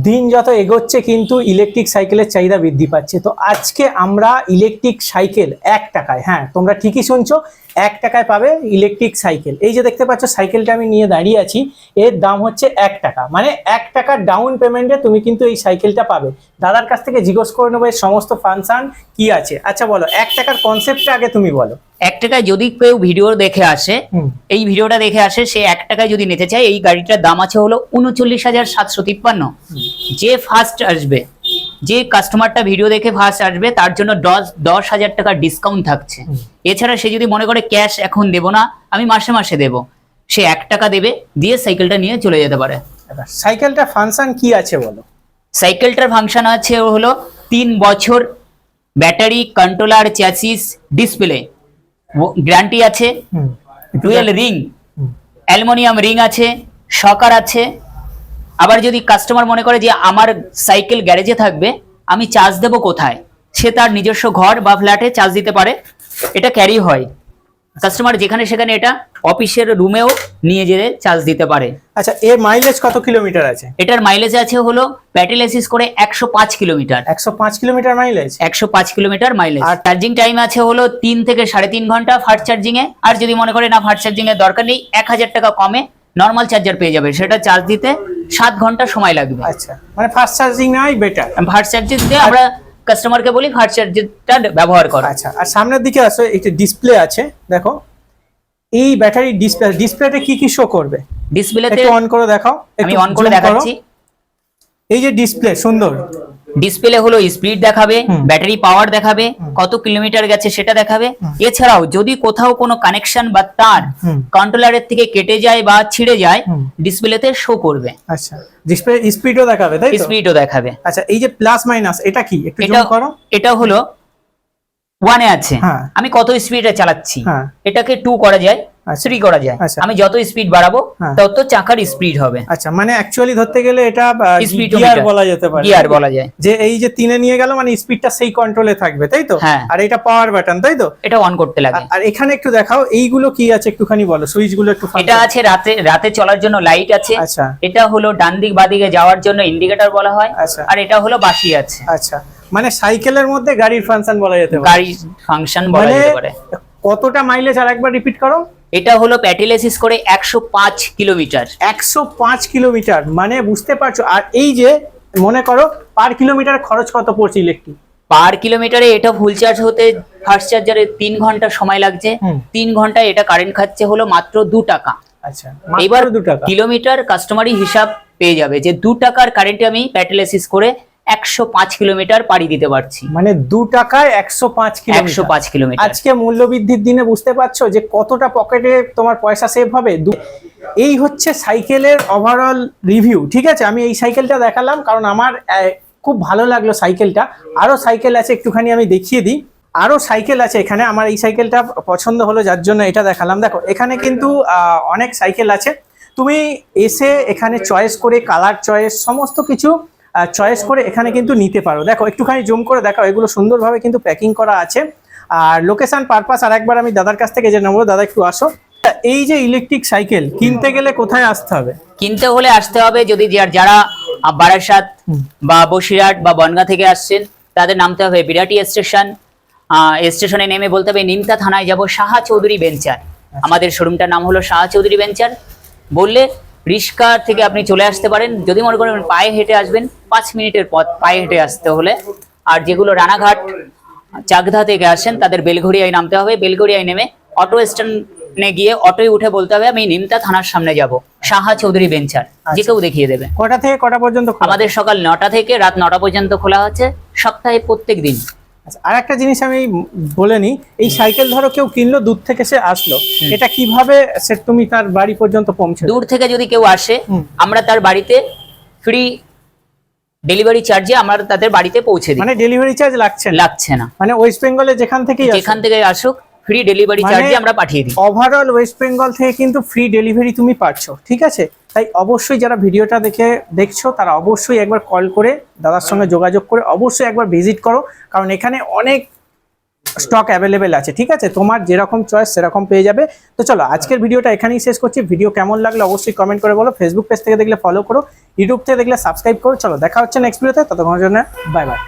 দিন যত এগোচ্ছে কিন্তু ইলেকট্রিক সাইকেলের চাহিদা বৃদ্ধি পাচ্ছে। তো আজকে আমরা ইলেকট্রিক সাইকেল 1 টাকায়, হ্যাঁ তোমরা ঠিকই শুনছো, 1 টাকায় পাবে ইলেকট্রিক সাইকেল। এই যে দেখতে পাচ্ছ সাইকেলটা আমি নিয়ে দাঁড়িয়ে আছি, এর দাম হচ্ছে 1 টাকা, মানে 1 টাকার ডাউন পেমেন্টে তুমি কিন্তু এই সাইকেলটা পাবে। দাদার কাছ থেকে জিজ্ঞেস করে নেবো এর সমস্ত ফাংশন কি আছে। আচ্ছা বলো, 1 টাকার কনসেপ্টটা আগে তুমি বলো। 1 টাকায় যদি কেউ ভিডিও দেখে আসে, এই ভিডিওটা দেখে আসে, সে 1 টাকায় যদি নিতে চায়, এই গাড়িটার দাম আছে হলো 39,753। যে ফার্স্ট আসবে, যে কাস্টমারটা ভিডিও দেখে ফার্স্ট আসবে, তার জন্য 10,000 টাকা ডিসকাউন্ট থাকছে। এছাড়া সে যদি মনে করে ক্যাশ এখন দেবো না, আমি মাসে মাসে দেবো, সে 1 টাকা দেবে, দিয়ে সাইকেলটা নিয়ে চলে যেতে পারে। সাইকেলটা ফাংশন কি আছে বলো। সাইকেলটার ফাংশন আছে হলো 3 বছর battery, controller, chassis, display guarantee আছে, ডুয়েল রিং, অ্যালুমিনিয়াম রিং আছে, শকার আছে। আবার যদি কাস্টমার মনে করে যে আমার সাইকেল গ্যারেজে থাকবে, আমি চার্জ দেবো কোথায়, সে তার নিজস্ব ঘর বা ফ্ল্যাটে চার্জ দিতে পারে। এটা ক্যারি হয়, কাস্টমার যেখানে সেখানে এটা অফিসের রুমেও নিয়ে যেতে চার্জ দিতে পারে। আচ্ছা, এর মাইলেজ কত কিলোমিটার আছে? এটার মাইলেজ আছে হলো ব্যাটারি এসিস করে 105 kilometre. 105 kilometre mileage, 105 kilometre mileage. আর চার্জিং টাইম আছে হলো 3 থেকে 3.5 ঘন্টা ফাস্ট চার্জিং এ। আর যদি মনে করে না ফাস্ট চার্জিং এর দরকার নেই, 1000 টাকা কমে নর্মাল চার্জার পেয়ে যাবে, সেটা চার্জ দিতে 7 ঘন্টা সময় লাগবে। আচ্ছা, মানে ফাস্ট চার্জিং নাই বেটার। ফাস্ট চার্জিং দিয়ে আমরা কাস্টমারকে বলি ফাস্ট চার্জারটা ব্যবহার করো। আচ্ছা, আর সামনের দিকে আসো, একটা ডিসপ্লে আছে দেখো। এই ব্যাটারি ডিসপ্লেতে কি কি শো করবে? ডিসপ্লেতে একটু অন করে দেখাও। আমি অন করে দেখাচ্ছি। এই যে ডিসপ্লে সুন্দর, ডিসপ্লে হলো স্পিড দেখাবে, ব্যাটারি পাওয়ার দেখাবে, কত কিলোমিটার গেছে সেটা দেখাবে। এছাড়াও যদি কোথাও কোনো কানেকশন বা তার কন্ট্রোলারের থেকে কেটে যায় বা ছিঁড়ে যায়, ডিসপ্লেতে শো করবে। আচ্ছা, ডিসপ্লে স্পিডও দেখাবে, তাই তো? স্পিডও দেখাবে। আচ্ছা, এই যে প্লাস মাইনাস, এটা কি একটু জুম করো। এটা হলো 1 এ আছে, আমি কত স্পিডে চালাচ্ছি, এটাকে 2 করা যায়, 3 করা যায়। আমি যত স্পিড বাড়াবো তত চাকার স্পিড হবে। আচ্ছা, মানে অ্যাকচুয়ালি ধরতে গেলে এটা স্পিড গিয়ার বলা যেতে পারে। গিয়ার বলা যায়, যে এই যে 3 এ নিয়ে গেল মানে স্পিডটা সেই কন্ট্রোলে থাকবে, তাই তো? আর এটা পাওয়ার বাটন, তাই তো? এটা অন করতে লাগে। আর এখানে একটু দেখাও এইগুলো কি আছে, একটুখানি বলো, সুইচ গুলো একটু। এটা আছে রাতে চলার জন্য লাইট আছে। আচ্ছা, এটা হলো ডান দিক বাঁ দিকে যাওয়ার জন্য ইন্ডিকেটর বলা হয়। আচ্ছা, আর এটা হলো বাঁশি আছে। আচ্ছা, মানে সাইকেলের মধ্যে গাড়ির ফাংশন বলা যেতে পারে। গাড়ির ফাংশন বলা যেতে পারে। কতটা মাইলেজ আর একবার রিপিট করো। এটা হলো প্যাটেল এসিস করে 105 কিলোমিটার। 105 কিলোমিটার, মানে বুঝতে পারছো। আর এই যে মনে করো পার কিলোমিটার খরচ কত পড়ছে ইলেকট্রিক? পার কিলোমিটারে এটা ফুল চার্জ হতে ফাস্ট চার্জারে 3 ঘন্টা সময় লাগছে। 3 ঘন্টায় এটা কারেন্ট খাচ্ছে হলো মাত্র 2 টাকা। আচ্ছা, এবার 2 টাকা কিলোমিটার কাস্টমারই হিসাব পেয়ে যাবে যে 2 টাকার কারেন্টে আমি প্যাটেল এসিস করে 105 কিলোমিটার পাড়ি দিতে পারছি। মানে 2 টাকায় 105 কিলোমিটার। আজকে মূল্যবৃদ্ধির দিনে বুঝতে পারছো যে কতটা পকেটে তোমার পয়সা সেভ হবে। এই হচ্ছে সাইকেলের ওভারঅল রিভিউ, ঠিক আছে? আমি এই সাইকেলটা দেখালাম কারণ আমার খুব ভালো লাগলো সাইকেলটা। আরো সাইকেল আছে, একটুখানি আমি দেখিয়ে দিই। আরো সাইকেল আছে এখানে, আমার এই সাইকেলটা পছন্দ হলো যার জন্য এটা দেখালাম। দেখো এখানে কিন্তু অনেক সাইকেল আছে, তুমি এসে এখানে চয়েস করে কালার চয়েস সমস্ত কিছু চয়েস করে এখানে কিন্তু নিতে পারো। দেখো একটুখানি জুম করে দেখো, এগুলো সুন্দরভাবে কিন্তু প্যাকিং করা আছে। আর লোকেশন পারপাস আর একবার আমি দাদার কাছ থেকে জেনে নেবো। দাদা একটু আসো। এই যে ইলেকট্রিক সাইকেল কিনতে গেলে কোথায় আসতে হবে? কিনতে হলে আসতে হবে যদি যারা বারাসাত বা বসিরহাট বা বনগাঁ থেকে আসছেন, তাদের নামতে হবে বিরাটি স্টেশন। স্টেশনে নেমে বলতে হবে নিমতা থানায় যাব, সাহা চৌধুরী ভেঞ্চার। আমাদের শোরুমটার নাম হলো সাহা চৌধুরী ভেঞ্চার। বললে রিস্কা থেকে আপনি চলে আসতে পারেন। যদি মনে করেন পায়ে হেঁটে আসবেন, 5 মিনিটের পথ পায়ে হেঁটে আসতে হলে। আর যেগুলো রানাঘাট চাকদা থেকে আসেন, তাদের বেলঘড়িয়ায় নামতে হবে। বেলঘড়িয়ায় নেমে অটো স্ট্যান্ডে গিয়ে অটোয় উঠে বলতে হবে আমি নিমতা থানার সামনে যাব, সাহা চৌধুরী ভেঞ্চার। যে কেউ দেখিয়ে দেবে। কটা থেকে কটা পর্যন্ত? আমাদের সকাল 9টা থেকে রাত 9টা পর্যন্ত খোলা হচ্ছে, সপ্তাহে প্রত্যেক দিন। আচ্ছা, আর একটা জিনিস আমি বলে নিই, এই সাইকেল ধরো কেউ কিনলো, দূর থেকে সে আসলো, এটা কিভাবে তুমি তার বাড়ি পর্যন্ত পৌঁছে? দূর থেকে যদি কেউ আসে, আমরা তার বাড়িতে ফ্রি ডেলিভারি চার্জে আমরা তাদের বাড়িতে পৌঁছে দিই। মানে ডেলিভারি চার্জ লাগছে না, মানে ওয়েস্ট বেঙ্গলে যেখান থেকে আসুক ফ্রি ডেলিভারি চার্জে আমরা পাঠিয়ে দিই। ওভারঅল ওয়েস্ট বেঙ্গল থেকে কিন্তু ফ্রি ডেলিভারি তুমি পাচ্ছ, ঠিক আছে? তাই অবশ্যই যারা ভিডিওটা দেখছো তারা অবশ্যই একবার কল করে দাদার সঙ্গে যোগাযোগ করে অবশ্যই একবার ভিজিট করো, কারণ এখানে অনেক স্টক অ্যাভেলেবেল আছে, ঠিক আছে? তোমার যেরকম চয়েস সেরকম পেয়ে যাবে। তো চলো আজকের ভিডিওটা এখানেই শেষ করছি। ভিডিও কেমন লাগলো অবশ্যই কমেন্ট করে বলো। ফেসবুক পেজ থেকে দেখলে ফলো করো, ইউটিউব থেকে দেখলে সাবস্ক্রাইব করো। চলো দেখা হচ্ছে নেক্সট ভিডিওতে, ততক্ষণের জন্য বাই বাই।